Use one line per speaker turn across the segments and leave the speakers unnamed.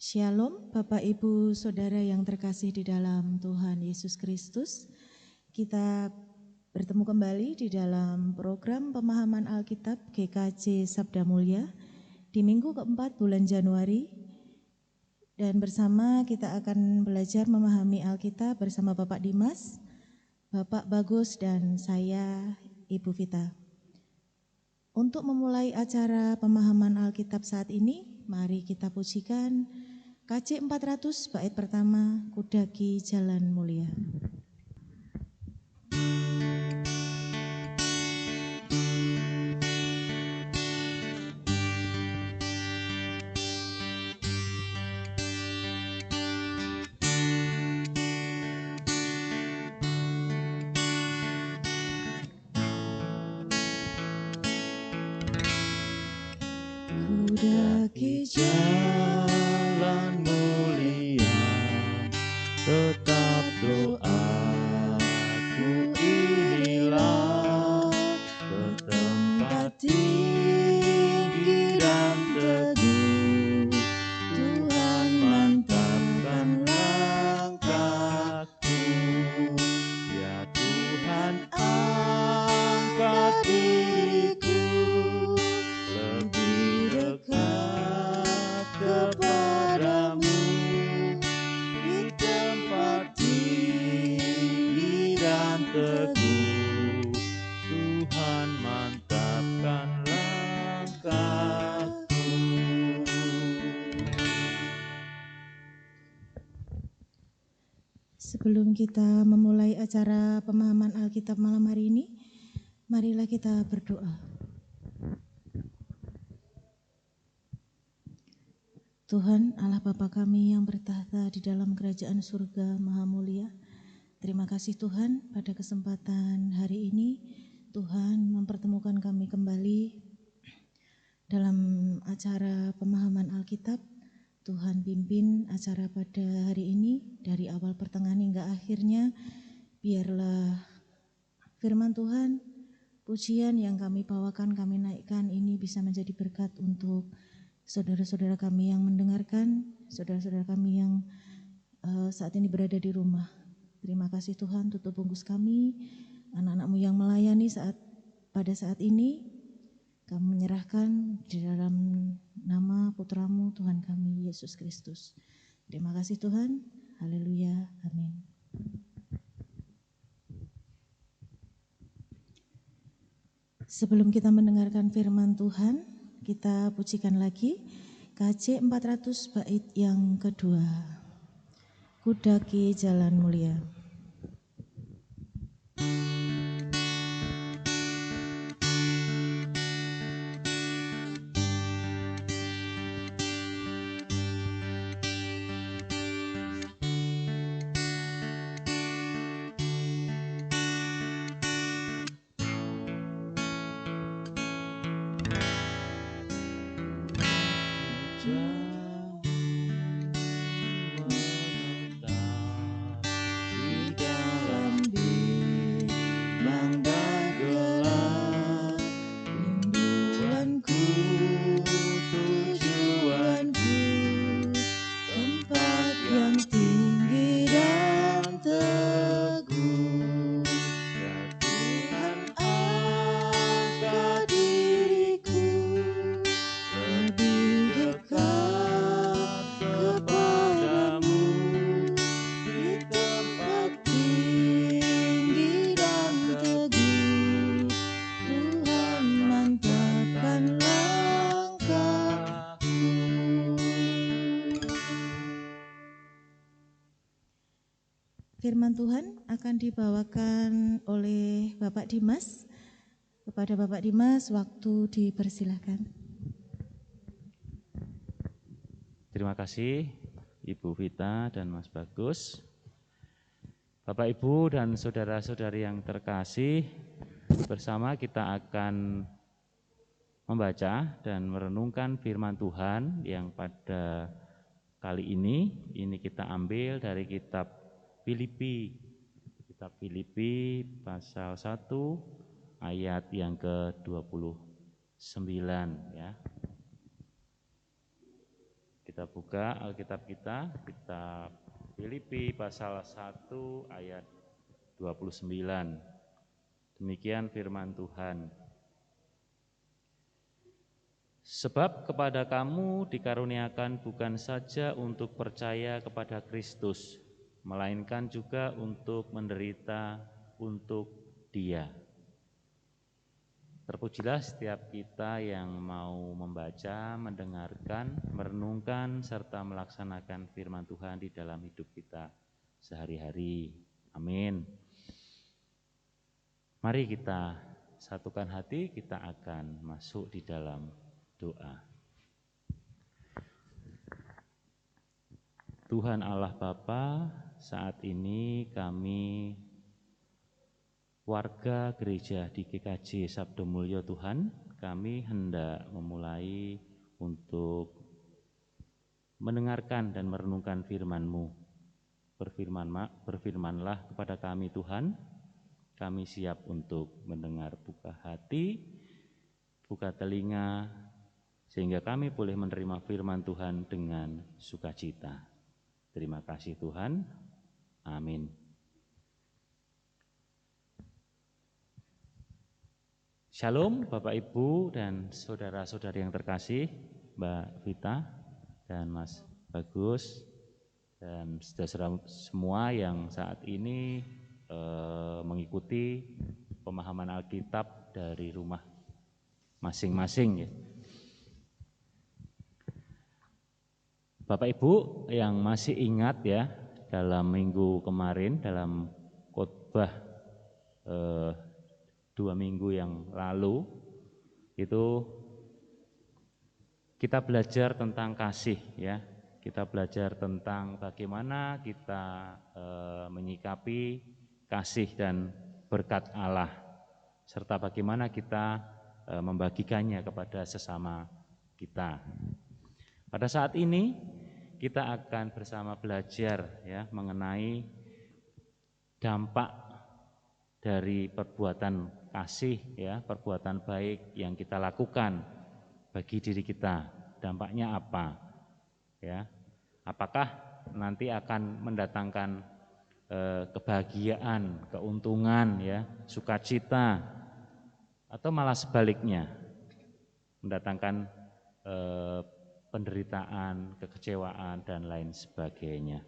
Shalom, Bapak Ibu Saudara yang terkasih di dalam Tuhan Yesus Kristus. Kita bertemu kembali di dalam program pemahaman Alkitab GKJ Sabda Mulia di minggu keempat bulan Januari. Dan bersama kita akan belajar memahami Alkitab bersama Bapak Dimas, Bapak Bagus, dan saya, Ibu Vita. Untuk memulai acara pemahaman Alkitab saat ini, mari kita pujikan KJ 400 bait pertama, Kudaki Jalan Mulia. Kudaki jalan mulia, tetap doaku inilah, ke tempat tinggi dan teguh. Tuhan mantapkan langkahku, ya Tuhan angkat diriku lebih dekat kepadamu, di tempat tinggi dan teguh. Tuhan mantapkan langkahku. Sebelum kita memulai acara pemahaman Alkitab malam hari ini, marilah kita berdoa. Tuhan Allah Bapa kami yang bertahta di dalam kerajaan surga maha mulia, terima kasih Tuhan pada kesempatan hari ini Tuhan mempertemukan kami kembali dalam acara pemahaman Alkitab. Tuhan pimpin acara pada hari ini dari awal pertengahan hingga akhirnya. Biarlah firman Tuhan, pujian yang kami bawakan, kami naikkan ini bisa menjadi berkat untuk saudara-saudara kami yang mendengarkan, saudara-saudara kami yang saat ini berada di rumah. Terima kasih Tuhan, tutup bungkus kami, anak-anak-Mu yang melayani pada saat ini. Kami menyerahkan di dalam nama Putra-Mu Tuhan kami, Yesus Kristus. Terima kasih Tuhan, haleluya, amin. Sebelum kita mendengarkan firman Tuhan, kita pujikan lagi KJ 400 bait yang kedua, Kudaki Jalan Mulia. Firman Tuhan akan dibawakan oleh Bapak Dimas. Kepada Bapak Dimas, waktu dipersilakan.
Terima kasih Ibu Vita dan Mas Bagus. Bapak Ibu dan saudara-saudari yang terkasih, bersama kita akan membaca dan merenungkan firman Tuhan yang pada kali ini kita ambil dari kitab Filipi pasal 1 ayat yang ke-29 ya. Kita Kita buka Alkitab kita, kitab Filipi pasal 1 ayat 29. Demikian firman Tuhan. Sebab kepada kamu dikaruniakan bukan saja untuk percaya kepada Kristus, melainkan juga untuk menderita untuk Dia. Terpujilah setiap kita yang mau membaca, mendengarkan, merenungkan, serta melaksanakan firman Tuhan di dalam hidup kita sehari-hari. Amin. Mari kita satukan hati, kita akan masuk di dalam doa. Tuhan Allah Bapa, saat ini kami warga gereja di GKJ Sabdo Mulyo Tuhan, kami hendak memulai untuk mendengarkan dan merenungkan firman-Mu. Berfirmanlah kepada kami Tuhan, kami siap untuk mendengar, buka hati, buka telinga, sehingga kami boleh menerima firman Tuhan dengan sukacita. Terima kasih Tuhan, amin. Shalom Bapak Ibu dan saudara-saudari yang terkasih, Mbak Vita dan Mas Bagus dan saudara semua yang saat ini mengikuti pemahaman Alkitab dari rumah masing-masing ya. Bapak Ibu yang masih ingat ya, dalam minggu kemarin dalam khotbah 2 minggu yang lalu itu kita belajar tentang kasih ya. Kita belajar tentang bagaimana kita menyikapi kasih dan berkat Allah, serta bagaimana kita membagikannya kepada sesama kita. Pada saat ini kita akan bersama belajar ya mengenai dampak dari perbuatan kasih ya, perbuatan baik yang kita lakukan bagi diri kita. Dampaknya apa? Ya. Apakah nanti akan mendatangkan kebahagiaan, keuntungan ya, sukacita, atau malah sebaliknya mendatangkan penderitaan, kekecewaan dan lain sebagainya.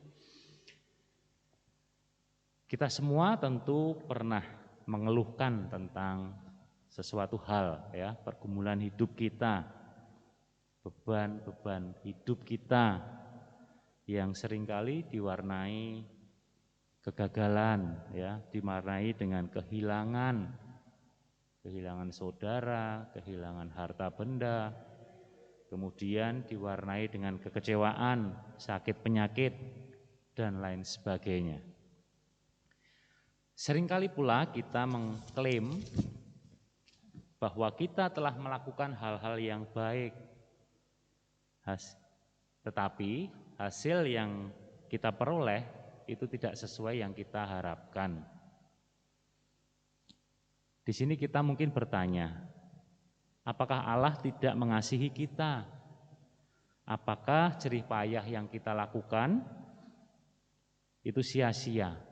Kita semua tentu pernah mengeluhkan tentang sesuatu hal ya, pergumulan hidup kita, beban-beban hidup kita yang seringkali diwarnai kegagalan ya, diwarnai dengan kehilangan saudara, kehilangan harta benda, kemudian diwarnai dengan kekecewaan, sakit penyakit dan lain sebagainya. Seringkali pula kita mengklaim bahwa kita telah melakukan hal-hal yang baik, tetapi hasil yang kita peroleh itu tidak sesuai yang kita harapkan. Di sini kita mungkin bertanya, apakah Allah tidak mengasihi kita? Apakah jerih payah yang kita lakukan itu sia-sia?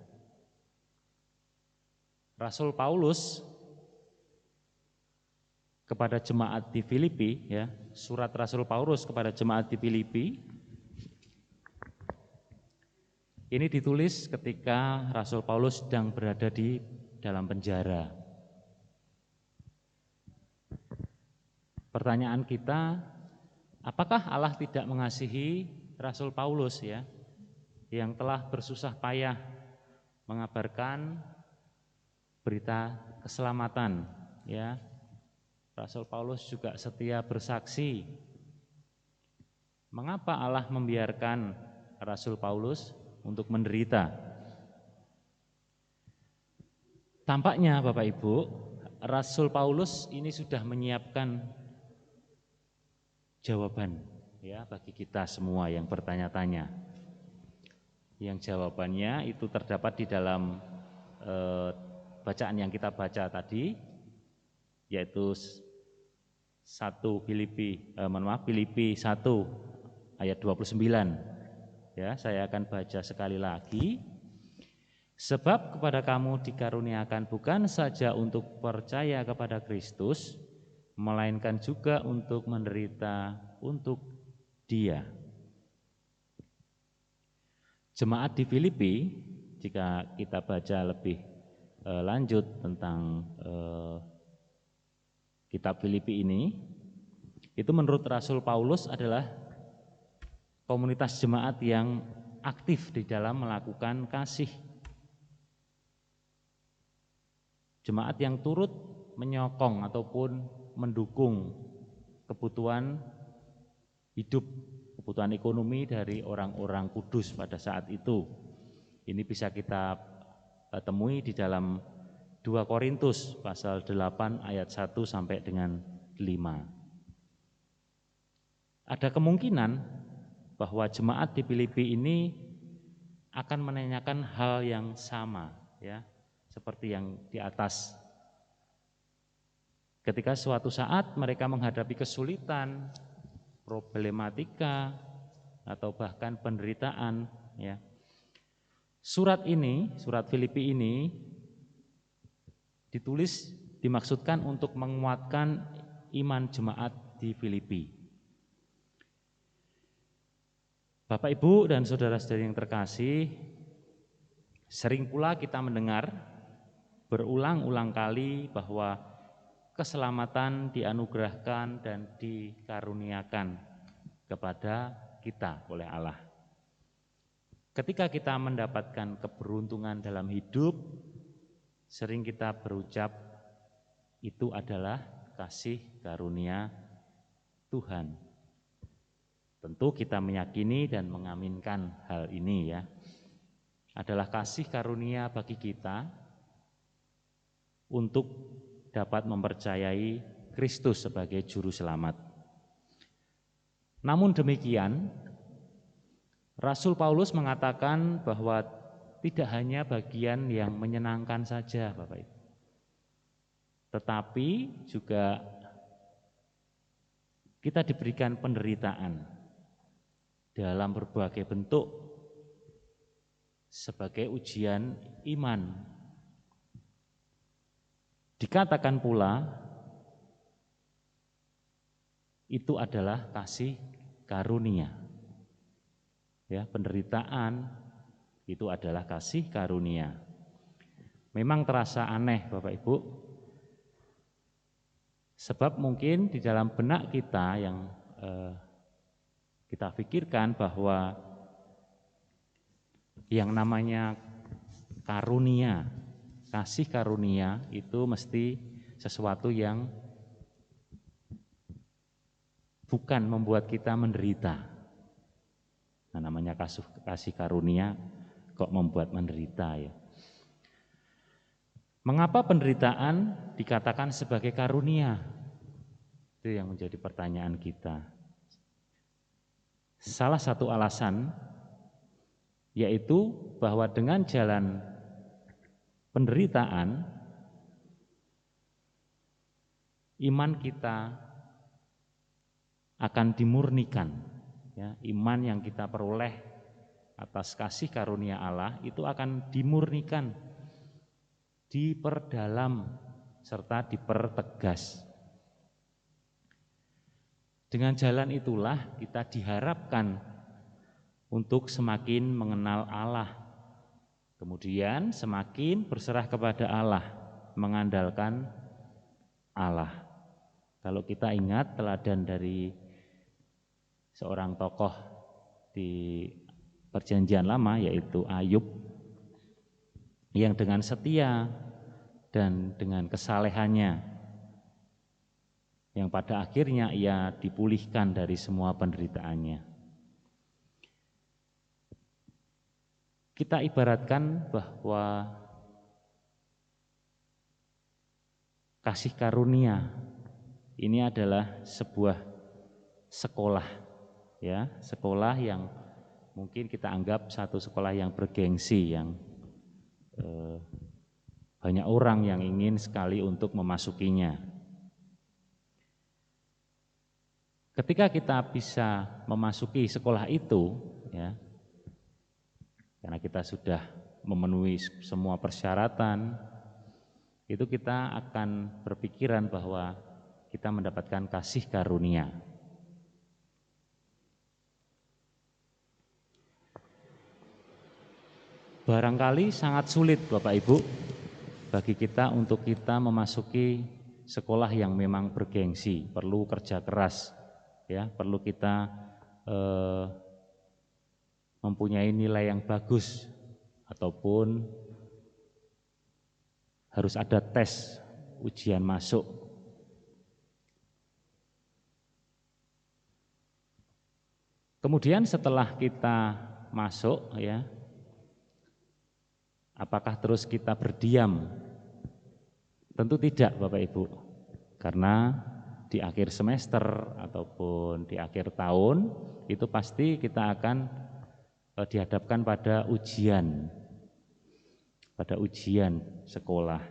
Rasul Paulus kepada jemaat di Filipi ya, surat Rasul Paulus kepada jemaat di Filipi ini ditulis ketika Rasul Paulus sedang berada di dalam penjara. Pertanyaan kita, apakah Allah tidak mengasihi Rasul Paulus ya, yang telah bersusah payah mengabarkan berita keselamatan ya. Rasul Paulus juga setia bersaksi. Mengapa Allah membiarkan Rasul Paulus untuk menderita? Tampaknya Bapak Ibu, Rasul Paulus ini sudah menyiapkan jawaban ya bagi kita semua yang bertanya-tanya. Yang jawabannya itu terdapat di dalam bacaan yang kita baca tadi, yaitu Filipi 1 ayat 29. Ya, saya akan baca sekali lagi. Sebab kepada kamu dikaruniakan bukan saja untuk percaya kepada Kristus, melainkan juga untuk menderita untuk Dia. Jemaat di Filipi, jika kita baca lebih lanjut tentang kitab Filipi ini, itu menurut Rasul Paulus adalah komunitas jemaat yang aktif di dalam melakukan kasih. Jemaat yang turut menyokong ataupun mendukung kebutuhan hidup, kebutuhan ekonomi dari orang-orang kudus pada saat itu. Ini bisa kita temui di dalam 2 Korintus pasal 8 ayat 1 sampai dengan 5. Ada kemungkinan bahwa jemaat di Filipi ini akan menanyakan hal yang sama, ya, seperti yang di atas. Ketika suatu saat mereka menghadapi kesulitan, problematika, atau bahkan penderitaan, ya. Surat Filipi ini ditulis dimaksudkan untuk menguatkan iman jemaat di Filipi. Bapak, Ibu, dan saudara-saudari yang terkasih, sering pula kita mendengar berulang-ulang kali bahwa keselamatan dianugerahkan dan dikaruniakan kepada kita oleh Allah. Ketika kita mendapatkan keberuntungan dalam hidup, sering kita berucap itu adalah kasih karunia Tuhan. Tentu kita meyakini dan mengaminkan hal ini, ya. Adalah kasih karunia bagi kita untuk dapat mempercayai Kristus sebagai juru selamat. Namun demikian, Rasul Paulus mengatakan bahwa tidak hanya bagian yang menyenangkan saja, Bapak Ibu, tetapi juga kita diberikan penderitaan dalam berbagai bentuk sebagai ujian iman. Dikatakan pula itu adalah kasih karunia. Ya, penderitaan itu adalah kasih karunia. Memang terasa aneh, Bapak Ibu, sebab mungkin di dalam benak kita yang kita pikirkan bahwa yang namanya karunia, kasih karunia itu mesti sesuatu yang bukan membuat kita menderita. Nah, namanya kasih karunia kok membuat menderita, ya. Mengapa penderitaan dikatakan sebagai karunia? Itu yang menjadi pertanyaan kita. Salah satu alasan yaitu bahwa dengan jalan penderitaan, iman kita akan dimurnikan, ya. Iman yang kita peroleh atas kasih karunia Allah itu akan dimurnikan, diperdalam, serta dipertegas. Dengan jalan itulah kita diharapkan untuk semakin mengenal Allah, kemudian semakin berserah kepada Allah, mengandalkan Allah. Kalau kita ingat teladan dari seorang tokoh di Perjanjian Lama, yaitu Ayub, yang dengan setia dan dengan kesalehannya, yang pada akhirnya ia dipulihkan dari semua penderitaannya. Kita ibaratkan bahwa kasih karunia ini adalah sebuah sekolah, ya, sekolah yang mungkin kita anggap satu sekolah yang bergengsi, yang banyak orang yang ingin sekali untuk memasukinya. Ketika kita bisa memasuki sekolah itu, ya, karena kita sudah memenuhi semua persyaratan, itu kita akan berpikiran bahwa kita mendapatkan kasih karunia. Barangkali sangat sulit Bapak Ibu bagi kita untuk kita memasuki sekolah yang memang bergengsi, perlu kerja keras, ya, perlu kita mempunyai nilai yang bagus ataupun harus ada tes ujian masuk. Kemudian setelah kita masuk, ya, apakah terus kita berdiam? Tentu tidak Bapak Ibu, karena di akhir semester ataupun di akhir tahun itu pasti kita akan dihadapkan pada ujian sekolah.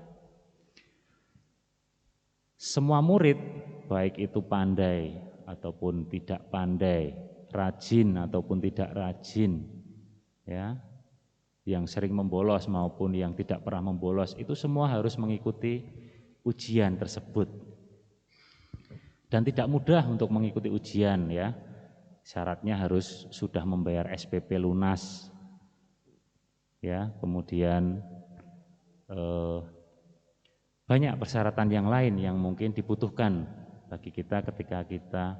Semua murid, baik itu pandai ataupun tidak pandai, rajin ataupun tidak rajin, ya, yang sering membolos maupun yang tidak pernah membolos, itu semua harus mengikuti ujian tersebut. Dan tidak mudah untuk mengikuti ujian, ya. Syaratnya harus sudah membayar SPP lunas, ya. Kemudian banyak persyaratan yang lain yang mungkin dibutuhkan bagi kita ketika kita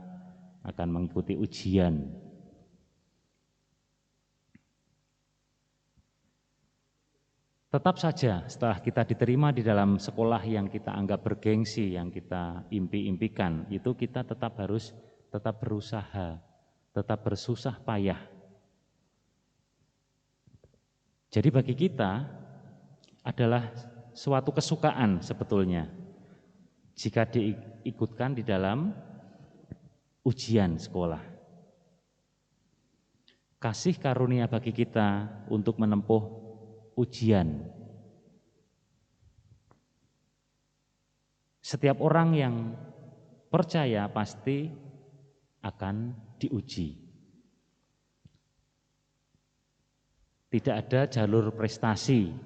akan mengikuti ujian. Tetap saja setelah kita diterima di dalam sekolah yang kita anggap bergengsi, yang kita impi-impikan, itu kita tetap harus tetap berusaha, tetap bersusah payah. Jadi bagi kita adalah suatu kesukaan sebetulnya jika diikutkan di dalam ujian sekolah. Kasih karunia bagi kita untuk menempuh ujian. Setiap orang yang percaya pasti akan diuji. Tidak ada jalur prestasi.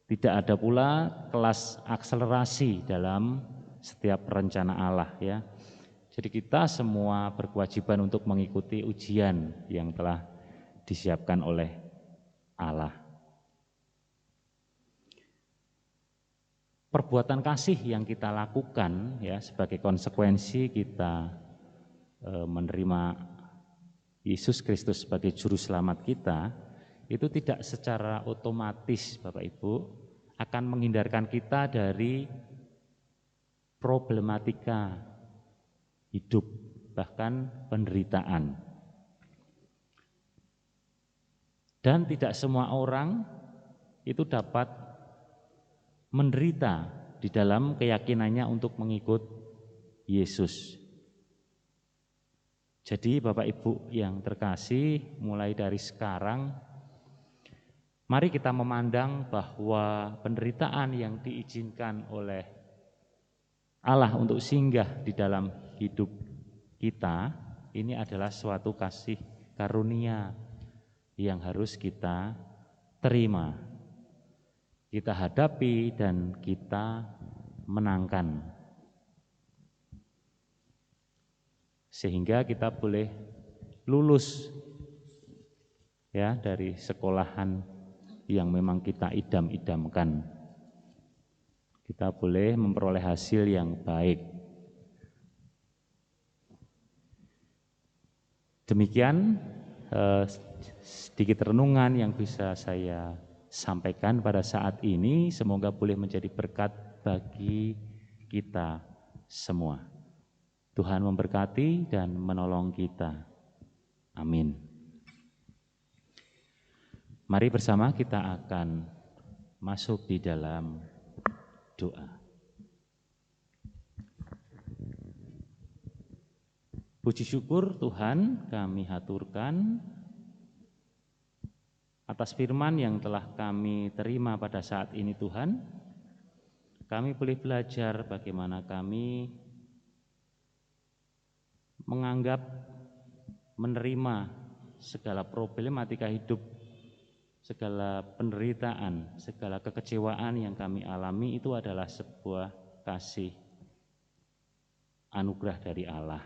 Tidak ada pula kelas akselerasi dalam setiap rencana Allah, ya. Jadi kita semua berkewajiban untuk mengikuti ujian yang telah disiapkan oleh Allah. Perbuatan kasih yang kita lakukan, ya, sebagai konsekuensi kita menerima Yesus Kristus sebagai juru selamat kita, itu tidak secara otomatis Bapak Ibu akan menghindarkan kita dari problematika hidup, bahkan penderitaan. Dan tidak semua orang itu dapat menderita di dalam keyakinannya untuk mengikut Yesus. Jadi Bapak Ibu yang terkasih, mulai dari sekarang mari kita memandang bahwa penderitaan yang diizinkan oleh Allah untuk singgah di dalam hidup kita, ini adalah suatu kasih karunia yang harus kita terima, kita hadapi dan kita menangkan. Sehingga kita boleh lulus, ya, dari sekolahan yang memang kita idam-idamkan. Kita boleh memperoleh hasil yang baik. Demikian sedikit renungan yang bisa saya sampaikan pada saat ini, semoga boleh menjadi berkat bagi kita semua. Tuhan memberkati dan menolong kita. Amin. Mari bersama kita akan masuk di dalam doa. Puji syukur Tuhan kami haturkan atas firman yang telah kami terima pada saat ini Tuhan. Kami boleh belajar bagaimana kami menganggap, menerima segala problematika hidup, segala penderitaan, segala kekecewaan yang kami alami itu adalah sebuah kasih anugerah dari Allah.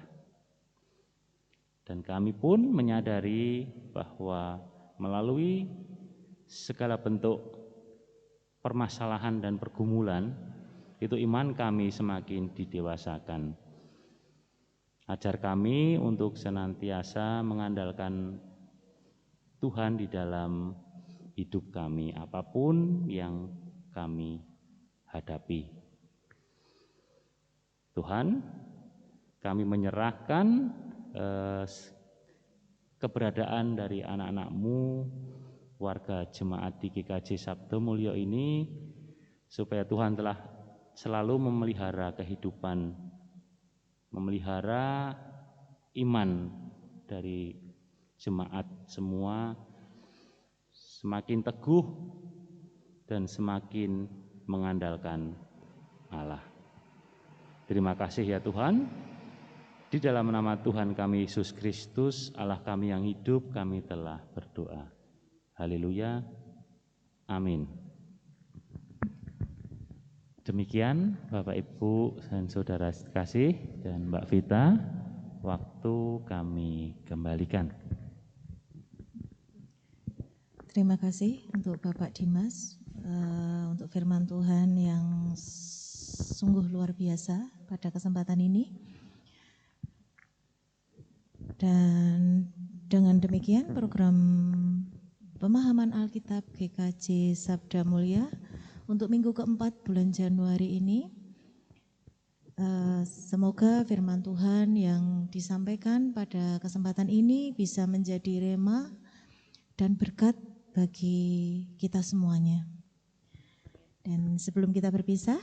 Dan kami pun menyadari bahwa melalui segala bentuk permasalahan dan pergumulan, itu iman kami semakin didewasakan. Ajar kami untuk senantiasa mengandalkan Tuhan di dalam hidup kami, apapun yang kami hadapi. Tuhan, kami menyerahkan keberadaan dari anak-anak-Mu, warga jemaat di GKJ Sabda Mulya ini, supaya Tuhan telah selalu memelihara kehidupan, memelihara iman dari jemaat semua semakin teguh dan semakin mengandalkan Allah. Terima kasih ya Tuhan. Di dalam nama Tuhan kami Yesus Kristus, Allah kami yang hidup, kami telah berdoa. Haleluya. Amin. Demikian Bapak Ibu dan Saudara kasih dan Mbak Vita, waktu kami kembalikan.
Terima kasih untuk Bapak Dimas, untuk firman Tuhan yang sungguh luar biasa pada kesempatan ini. Dan dengan demikian program pemahaman Alkitab GKJ Sabda Mulya untuk minggu keempat bulan Januari ini, semoga firman Tuhan yang disampaikan pada kesempatan ini bisa menjadi rema dan berkat bagi kita semuanya. Dan sebelum kita berpisah,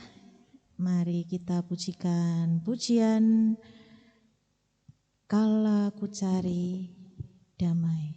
mari kita pujikan pujian Kala Ku Cari Damai.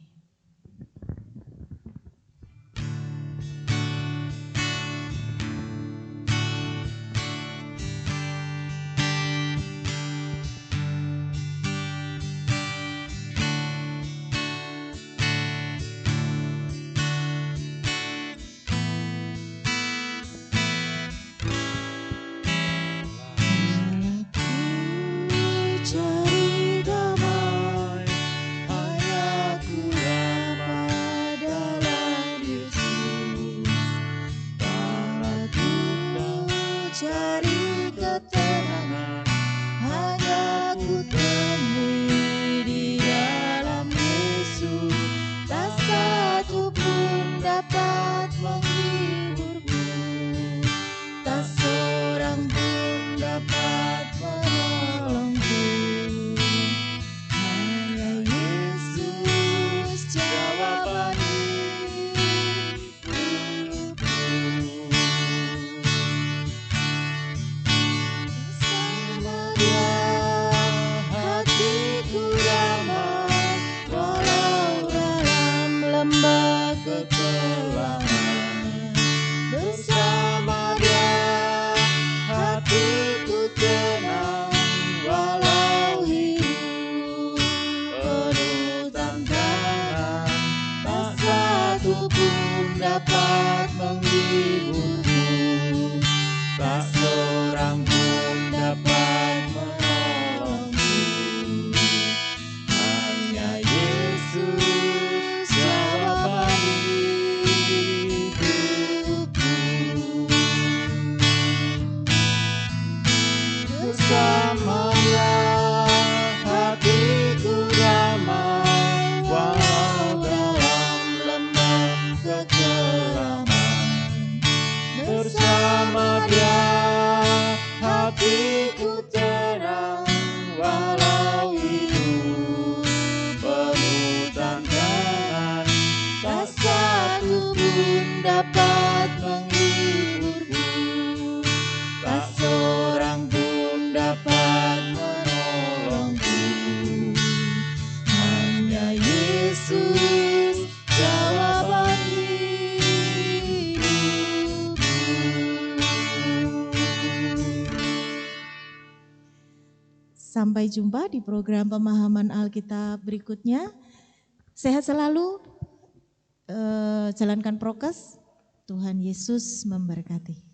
Sampai jumpa di program pemahaman Alkitab berikutnya. Sehat selalu, jalankan prokes. Tuhan Yesus memberkati.